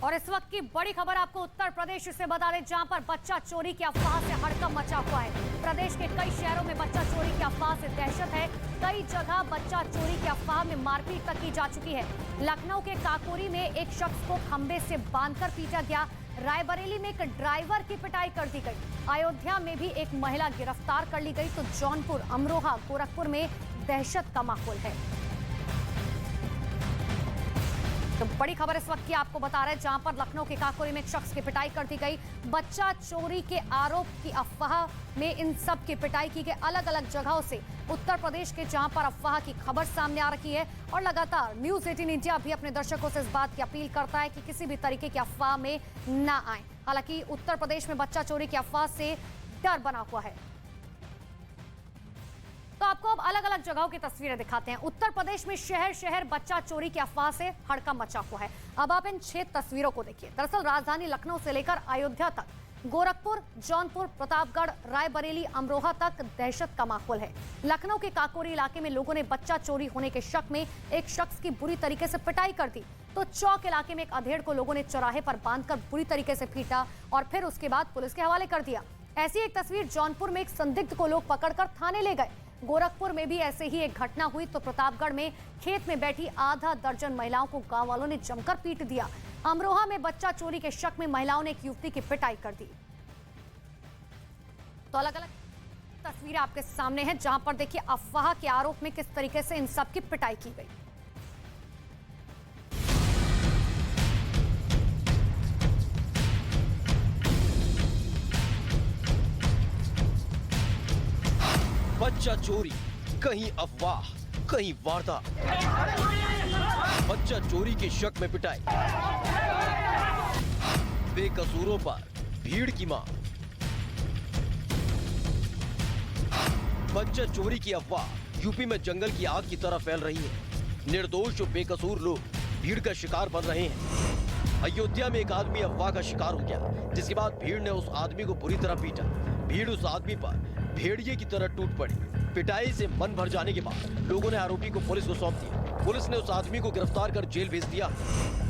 और इस वक्त की बड़ी खबर आपको उत्तर प्रदेश से बता दें, जहां पर बच्चा चोरी की अफवाह से हड़कंप मचा हुआ है। प्रदेश के कई शहरों में बच्चा चोरी की अफवाह से दहशत है। कई जगह बच्चा चोरी की अफवाह में मारपीट तक की जा चुकी है। लखनऊ के काकोरी में एक शख्स को खंबे से बांधकर पीटा गया। रायबरेली में एक ड्राइवर की पिटाई कर दी गई। अयोध्या में भी एक महिला गिरफ्तार कर ली गई। तो जौनपुर, अमरोहा, गोरखपुर में दहशत का माहौल है। तो बड़ी खबर इस वक्त की आपको बता रहे हैं, जहां पर लखनऊ के काकोरी में एक शख्स की पिटाई कर दी गई। बच्चा चोरी के आरोप की अफवाह में इन सब की पिटाई की गई। अलग अलग जगहों से उत्तर प्रदेश के जहां पर अफवाह की खबर सामने आ रही है। और लगातार न्यूज 18 इंडिया भी अपने दर्शकों से इस बात की अपील करता है कि किसी भी तरीके की अफवाह में ना आए। हालांकि उत्तर प्रदेश में बच्चा चोरी की अफवाह से डर बना हुआ है। तो आपको अब अलग अलग जगहों की तस्वीरें दिखाते हैं। उत्तर प्रदेश में शहर शहर बच्चा चोरी की अफवाह से हड़कंप मचा हुआ है। अब आप इन 6 तस्वीरों को देखिए। दरअसल राजधानी लखनऊ से लेकर अयोध्या तक, गोरखपुर, जौनपुर, प्रतापगढ़, रायबरेली, अमरोहा तक दहशत का माहौल है। लखनऊ के काकोरी इलाके में लोगों ने बच्चा चोरी होने के शक में एक शख्स की बुरी तरीके से पिटाई कर दी। तो चौक इलाके में एक अधेड़ को लोगों ने चौराहे पर बांधकर बुरी तरीके से पीटा और फिर उसके बाद पुलिस के हवाले कर दिया। ऐसी एक तस्वीर जौनपुर में एक संदिग्ध को लोग पकड़कर थाने ले गए। गोरखपुर में भी ऐसे ही एक घटना हुई। तो प्रतापगढ़ में खेत में बैठी आधा दर्जन महिलाओं को गांव वालों ने जमकर पीट दिया। अमरोहा में बच्चा चोरी के शक में महिलाओं ने एक युवती की पिटाई कर दी। तो अलग अलग तस्वीरें आपके सामने हैं, जहां पर देखिए अफवाह के आरोप में किस तरीके से इन सब की पिटाई की गई। बच्चा चोरी, कहीं अफवाह, कहीं वारदात। बच्चा चोरी के शक में पिटाई, बेकसूरों पर भीड़ की मार। बच्चा चोरी की अफवाह यूपी में जंगल की आग की तरह फैल रही है। निर्दोष और बेकसूर लोग भीड़ का शिकार बन रहे हैं। अयोध्या में एक आदमी अफवाह का शिकार हो गया, जिसके बाद भीड़ ने उस आदमी को बुरी तरह पीटा। भीड़ उस आदमी पर भेड़िए की तरह टूट पड़ी। पिटाई से मन भर जाने के बाद लोगों ने आरोपी को पुलिस को सौंप दिया। पुलिस ने उस आदमी को गिरफ्तार कर जेल भेज दिया।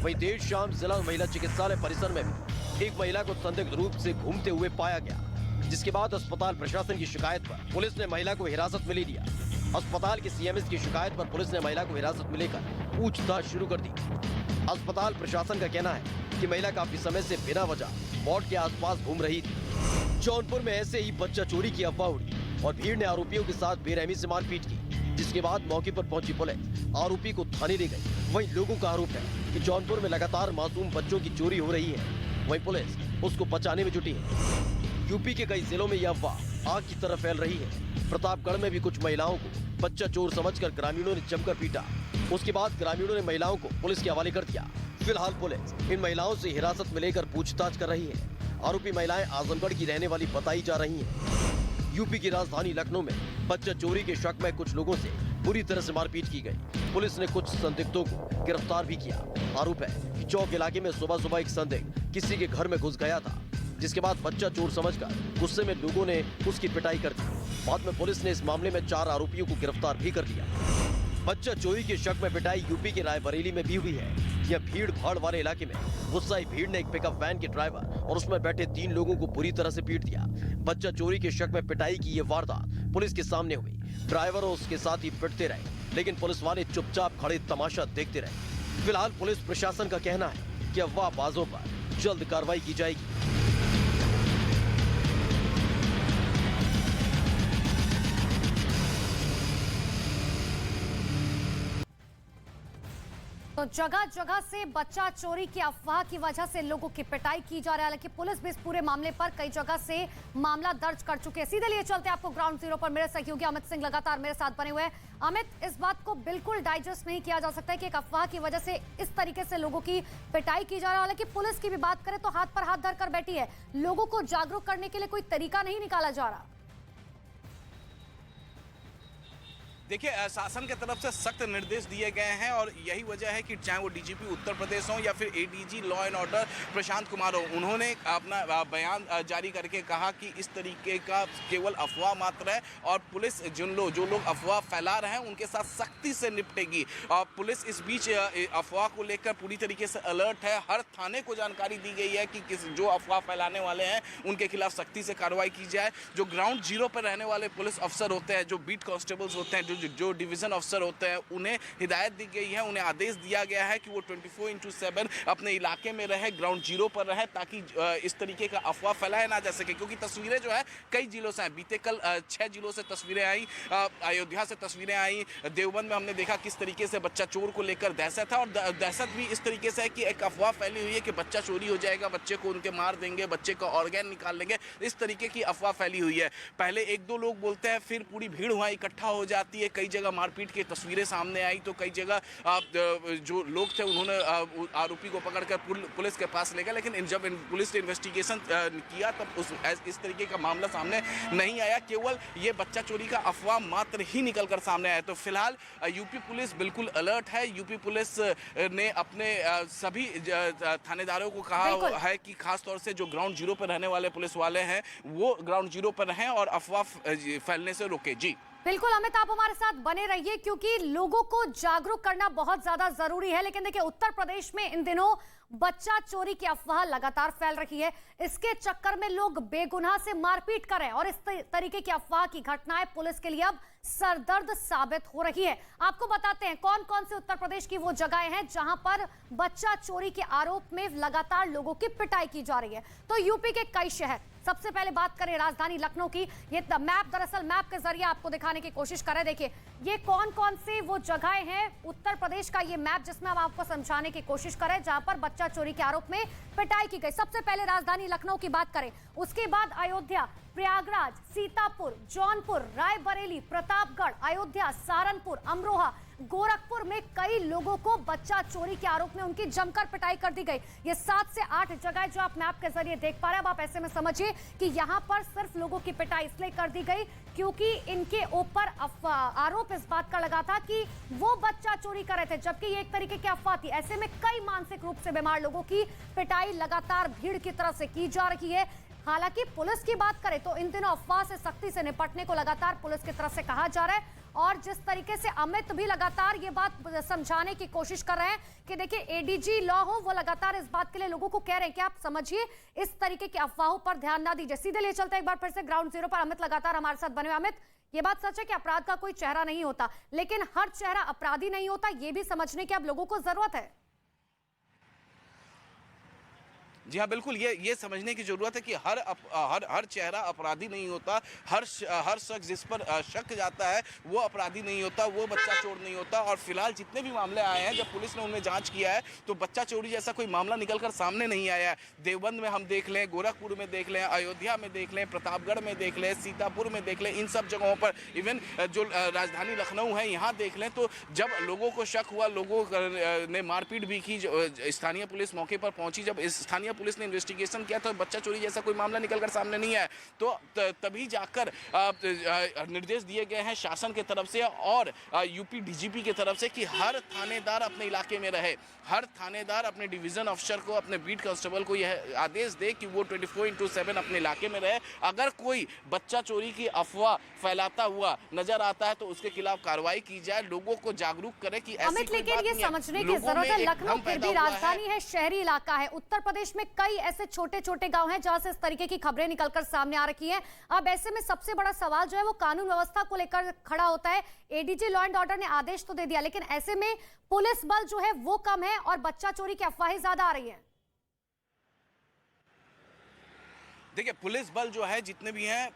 वहीं देर शाम जिला महिला चिकित्सालय परिसर में भी एक महिला को संदिग्ध रूप से घूमते हुए पाया गया, जिसके बाद अस्पताल प्रशासन की शिकायत पर पुलिस ने महिला को हिरासत में ले लिया। अस्पताल के सीएमएस की शिकायत पर पुलिस ने महिला को हिरासत में लेकर पूछताछ शुरू कर दी। अस्पताल प्रशासन का कहना है कि महिला काफी समय से बिना वजह वार्ड के आसपास घूम रही थी। जौनपुर में ऐसे ही बच्चा चोरी की अफवाह उड़ी और भीड़ ने आरोपियों के साथ बेरहमी से मारपीट की, जिसके बाद मौके पर पहुंची पुलिस आरोपी को थाने ले गई। वहीं लोगों का आरोप है कि जौनपुर में लगातार मासूम बच्चों की चोरी हो रही है। वहीं पुलिस उसको बचाने में जुटी है। यूपी के कई जिलों में यह अफवाह आग की तरह फैल रही है। प्रतापगढ़ में भी कुछ महिलाओं को बच्चा चोर समझकर ग्रामीणों ने जमकर पीटा। उसके बाद ग्रामीणों ने महिलाओं को पुलिस के हवाले कर दिया। फिलहाल पुलिस इन महिलाओं से हिरासत में लेकर पूछताछ कर रही है। आरोपी महिलाएं आजमगढ़ की रहने वाली बताई जा रही हैं। यूपी की राजधानी लखनऊ में बच्चा चोरी के शक में कुछ लोगों से बुरी तरह से मारपीट की गई। पुलिस ने कुछ संदिग्धों को गिरफ्तार भी किया। आरोप है कि चौक इलाके में सुबह सुबह एक संदिग्ध किसी के घर में घुस गया था, जिसके बाद बच्चा चोर समझकर गुस्से में लोगों ने उसकी पिटाई कर दी। बाद में पुलिस ने इस मामले में 4 आरोपियों को गिरफ्तार भी कर लिया। बच्चा चोरी के शक में पिटाई यूपी के रायबरेली में भी हुई है। यह भीड़ भाड़ वाले इलाके में गुस्साई भीड़ ने एक पिकअप वैन के ड्राइवर और उसमें बैठे 3 लोगों को बुरी तरह से पीट दिया। बच्चा चोरी के शक में पिटाई की यह वारदात पुलिस के सामने हुई। ड्राइवर और उसके साथी पिटते रहे, लेकिन पुलिस वाले चुपचाप खड़े तमाशा देखते रहे। फिलहाल पुलिस प्रशासन का कहना है कि अफवाहबाजों पर जल्द कार्रवाई की जाएगी। तो जगह जगह से बच्चा चोरी की अफवाह की वजह से लोगों की पिटाई की जा रही है। हालांकि पुलिस भी इस पूरे मामले पर कई जगह से मामला दर्ज कर चुके हैं। सीधे लिए चलते हैं आपको ग्राउंड जीरो पर। मेरे सहयोगी अमित सिंह लगातार मेरे साथ बने हुए हैं। अमित, इस बात को बिल्कुल डाइजेस्ट नहीं किया जा सकता है कि एक अफवाह की वजह से इस तरीके से लोगों की पिटाई की जा रही है। हालांकि पुलिस की भी बात करें तो हाथ पर हाथ धर कर बैठी है। लोगों को जागरूक करने के लिए कोई तरीका नहीं निकाला जा रहा। देखिए, शासन की तरफ से सख्त निर्देश दिए गए हैं और यही वजह है कि चाहे वो डीजीपी उत्तर प्रदेश हो या फिर ADG law and order Prashant Kumar हो, उन्होंने अपना बयान जारी करके कहा कि इस तरीके का केवल अफवाह मात्र है और पुलिस जो लोग अफवाह फैला रहे हैं उनके साथ सख्ती से निपटेगी। और पुलिस इस बीच अफवाह को लेकर पूरी तरीके से अलर्ट है। हर थाने को जानकारी दी गई है कि जो अफवाह फैलाने वाले हैं उनके खिलाफ सख्ती से कार्रवाई की जाए। जो ग्राउंड जीरो पर रहने वाले पुलिस अफसर होते हैं, जो बीट कांस्टेबल्स होते हैं, जो डिवीजन अफसर होते हैं, उन्हें हिदायत दी गई है, उन्हें आदेश दिया गया है कि वो 24/7 अपने इलाके में रहे, ग्राउंड जीरो पर रहे, ताकि इस तरीके का अफवाह फैलाया ना जा सके। क्योंकि तस्वीरें जो है कई जिलों से हैं। बीते कल 6 जिलों से तस्वीरें आई, अयोध्या से तस्वीरें आई, देवबंद में हमने देखा किस तरीके से बच्चा चोर को लेकर दहशत है। और दहशत भी इस तरीके से है कि एक अफवाह फैली हुई है कि बच्चा चोरी हो जाएगा, बच्चे को उनके मार देंगे, बच्चे का ऑर्गन निकाल लेंगे, इस तरीके की अफवाह फैली हुई है। पहले 1-2 लोग बोलते हैं, फिर पूरी भीड़ वहाँ इकट्ठा हो जाती है। कई जगह मारपीट की तस्वीरें सामने आई, तो कई जगह जो लोग थे उन्होंने आरोपी को पकड़कर पुलिस के पास ले गए। लेकिन जब पुलिस ने इन्वेस्टिगेशन किया तब इस तरीके का मामला सामने नहीं आया। केवल ये बच्चा चोरी का अफवाह मात्र ही निकलकर सामने आया। तो फिलहाल यूपी पुलिस बिल्कुल अलर्ट है। यूपी पुलिस ने अपने सभी थानेदारों को कहा है कि खास तौर से जो ग्राउंड जीरो पर रहने वाले पुलिस वाले हैं वो ग्राउंड जीरो पर रहें और अफवाह फैलने से रोके। जी बिल्कुल अमित, आप हमारे साथ बने रहिए क्योंकि लोगों को जागरूक करना बहुत ज्यादा जरूरी है। लेकिन देखिए, उत्तर प्रदेश में इन दिनों बच्चा चोरी की अफवाह लगातार फैल रही है। इसके चक्कर में लोग बेगुनाह से मारपीट कर रहे हैं और इस तरीके की अफवाह की घटनाएं पुलिस के लिए अब सरदर्द साबित हो रही है। आपको बताते हैं कौन कौन से उत्तर प्रदेश की वो जगहें हैं जहां पर बच्चा चोरी के आरोप में लगातार लोगों की पिटाई की जा रही है। तो यूपी के कई शहर, सबसे पहले बात करें राजधानी लखनऊ की। ये मैप, दरअसल मैप के जरिए आपको दिखाने की कोशिश करें। देखिए ये कौन कौन सी वो जगहें हैं उत्तर प्रदेश का ये मैप जिसमें हम आपको समझाने की कोशिश करें जहां पर बच्चा चोरी के आरोप में पिटाई की गई। सबसे पहले राजधानी लखनऊ की बात करें, उसके बाद अयोध्या, प्रयागराज, सीतापुर, जौनपुर, रायबरेली, प्रतापगढ़, अयोध्या, सहारनपुर, अमरोहा, गोरखपुर में कई लोगों को बच्चा चोरी के आरोप में उनकी जमकर पिटाई कर दी गई। ये 7 से 8 जगह जो आप मैप के जरिए देख पा रहे हैं। अब आप ऐसे में समझिए कि यहाँ पर सिर्फ लोगों की पिटाई इसलिए कर दी गई क्योंकि इनके ऊपर आरोप इस बात का लगा था कि वो बच्चा चोरी कर रहे थे, जबकि ये एक तरीके की अफवाह थी। ऐसे में कई मानसिक रूप से बीमार लोगों की पिटाई लगातार भीड़ की तरफ से की जा रही है। हालांकि पुलिस की बात करें तो इन दिनों अफवाह से सख्ती से निपटने को लगातार पुलिस की तरफ से कहा जा रहा है। और जिस तरीके से अमित भी लगातार ये बात समझाने की कोशिश कर रहे हैं कि देखिए एडीजी लॉ हो, वो लगातार इस बात के लिए लोगों को कह रहे हैं कि आप समझिए, इस तरीके की अफवाहों पर ध्यान ना दीजिए। सीधे ले चलते हैं एक बार फिर से ग्राउंड जीरो पर। अमित लगातार हमारे साथ बने हुए। अमित, ये बात सच है कि अपराध का कोई चेहरा नहीं होता, लेकिन हर चेहरा अपराधी नहीं होता, ये भी समझने की अब लोगों को जरूरत है। जी हाँ, बिल्कुल ये समझने की जरूरत है कि हर चेहरा अपराधी नहीं होता। हर शख्स जिस पर शक जाता है वो अपराधी नहीं होता, वो बच्चा चोर नहीं होता। और फिलहाल जितने भी मामले आए हैं, जब पुलिस ने उनमें जांच किया है तो बच्चा चोरी जैसा कोई मामला निकलकर सामने नहीं आया है। देवबंद में हम देख लें, गोरखपुर में देख लें, अयोध्या में देख लें, प्रतापगढ़ में देख लें, सीतापुर में देख लें, इन सब जगहों पर, इवन जो राजधानी लखनऊ है यहाँ देख लें, तो जब लोगों को शक हुआ, लोगों ने मारपीट भी की। स्थानीय पुलिस मौके पर पहुंची, जब स्थानीय पुलिस ने इन्वेस्टिगेशन किया तो बच्चा चोरी जैसा कोई मामला निकलकर सामने नहीं आया। तो तभी जाकर निर्देश दिए गए हैं शासन की तरफ से और यूपी डीजीपी की तरफ से कि हर थानेदार अपने इलाके में रहे। हर थानेदार अपने डिवीजन अफसर को, अपने बीट कांस्टेबल को यह आदेश दे कि वो 24/7 अपने इलाके में रहे। अगर कोई बच्चा चोरी की अफवाह फैलाता हुआ नजर आता है तो उसके खिलाफ कार्रवाई की जाए, लोगों को जागरूक करे कि ऐसी कोई लेकिन बात ये नहीं है। समझने की जरूरत है, लखनऊ फिर भी राजधानी है, शहरी इलाका है। उत्तर प्रदेश में कई ऐसे छोटे छोटे गांव हैं जहां से इस तरीके की खबरें निकलकर सामने आ रही हैं। अब ऐसे में सबसे बड़ा सवाल जो है वो कानून व्यवस्था को लेकर खड़ा होता है। एडीजी लॉ एंड ऑर्डर ने आदेश तो दे दिया, लेकिन ऐसे में पुलिस बल जो है वो कम है और बच्चा चोरी की अफवाहें ज्यादा आ रही हैं। देखिए, पुलिस बल जो है जितने भी हैं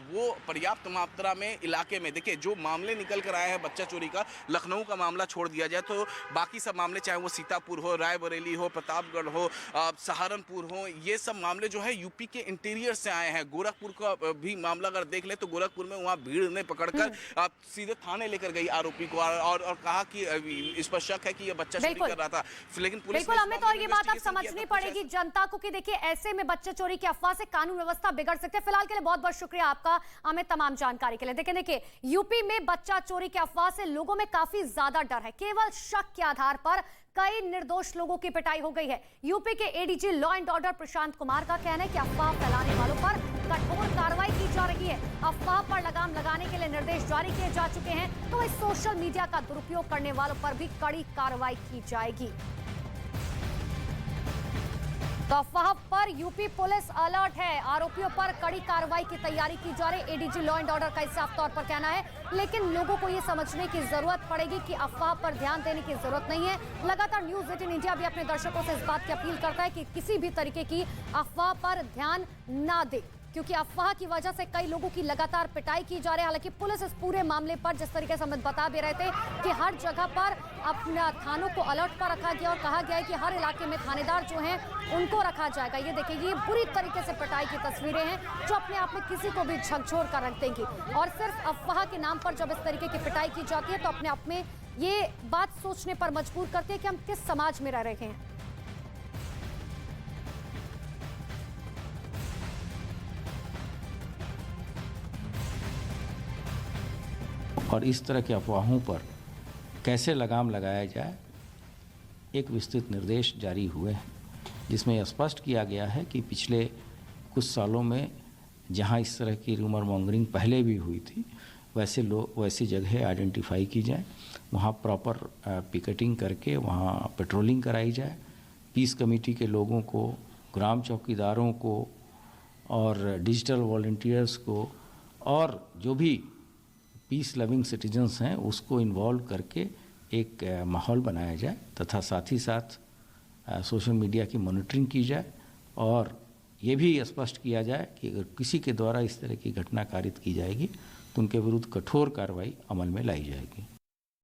वो पर्याप्त मात्रा में इलाके में, देखिए जो मामले निकल कर आए हैं बच्चा चोरी का, लखनऊ का मामला छोड़ दिया जाए तो बाकी सब मामले, चाहे वो सीतापुर हो, रायबरेली हो, प्रतापगढ़ हो, सहारनपुर हो, ये सब मामले जो है यूपी के इंटीरियर से आए हैं। गोरखपुर का भी मामला अगर देख ले तो गोरखपुर में वहाँ भीड़ ने पकड़कर सीधे थाने लेकर गई आरोपी को और कहा कि इस पर शक है कि ये बच्चा चोरी कर रहा था। लेकिन पुलिस बिल्कुल अमित, और ये बात आप समझनी पड़ेगी जनता को कि देखिए ऐसे में बच्चे चोरी की अफवाह से कानून व्यवस्था बिगड़ सकती है। फिलहाल के लिए बहुत बहुत शुक्रिया आपका हमें तमाम जानकारी के लिए। देखिए यूपी में बच्चा चोरी की अफवाह से लोगों में काफी ज्यादा डर है। केवल शक के आधार पर कई निर्दोष लोगों की पिटाई हो गई है। यूपी के ADG law and order Prashant Kumar का कहना है कि अफवाह फैलाने वालों पर कठोर कार्रवाई की जा रही है। अफवाह पर लगाम लगाने के लिए निर्देश जारी किए जा चुके हैं, तो इस सोशल मीडिया का दुरुपयोग करने वालों पर भी कड़ी कार्रवाई की जाएगी। तो अफवाह पर यूपी पुलिस अलर्ट है। आरोपियों पर कड़ी कार्रवाई की तैयारी की जा रही है। एडीजी लॉ एंड ऑर्डर का इस साफ तौर पर कहना है, लेकिन लोगों को यह समझने की जरूरत पड़ेगी कि अफवाह पर ध्यान देने की जरूरत नहीं है। लगातार न्यूज़ 18 इंडिया भी अपने दर्शकों से इस बात की अपील करता है कि किसी भी तरीके की अफवाह पर ध्यान ना दे, क्योंकि अफवाह की वजह से कई लोगों की लगातार पिटाई की जा रही है। हालांकि पुलिस इस पूरे मामले पर जिस तरीके से हमें बता भी रहे थे कि हर जगह पर अपना थानों को अलर्ट पर रखा गया और कहा गया है कि हर इलाके में थानेदार जो हैं उनको रखा जाएगा। ये देखिए, ये बुरी तरीके से पिटाई की तस्वीरें हैं जो अपने आप में किसी को भी झकझोर कर रख देंगी। और सिर्फ अफवाह के नाम पर जब इस तरीके की पिटाई की जाती है तो अपने आप में ये बात सोचने पर मजबूर करती है कि हम किस समाज में रह रहे हैं। और इस तरह के अफवाहों पर कैसे लगाम लगाया जाए, एक विस्तृत निर्देश जारी हुए हैं, जिसमें यह स्पष्ट किया गया है कि पिछले कुछ सालों में जहां इस तरह की रूमर मॉन्गरिंग पहले भी हुई थी, वैसी जगह आइडेंटिफाई की जाए, वहां प्रॉपर पिकेटिंग करके वहां पेट्रोलिंग कराई जाए, पीस कमेटी के लोगों को, ग्राम चौकीदारों को और डिजिटल वॉलंटियर्स को और जो भी पीस लविंग सिटीजन्स हैं उसको इन्वॉल्व करके एक माहौल बनाया जाए, तथा साथ ही साथ सोशल मीडिया की मॉनिटरिंग की जाए और ये भी स्पष्ट किया जाए कि अगर किसी के द्वारा इस तरह की घटना कारित की जाएगी तो उनके विरुद्ध कठोर कार्रवाई अमल में लाई जाएगी।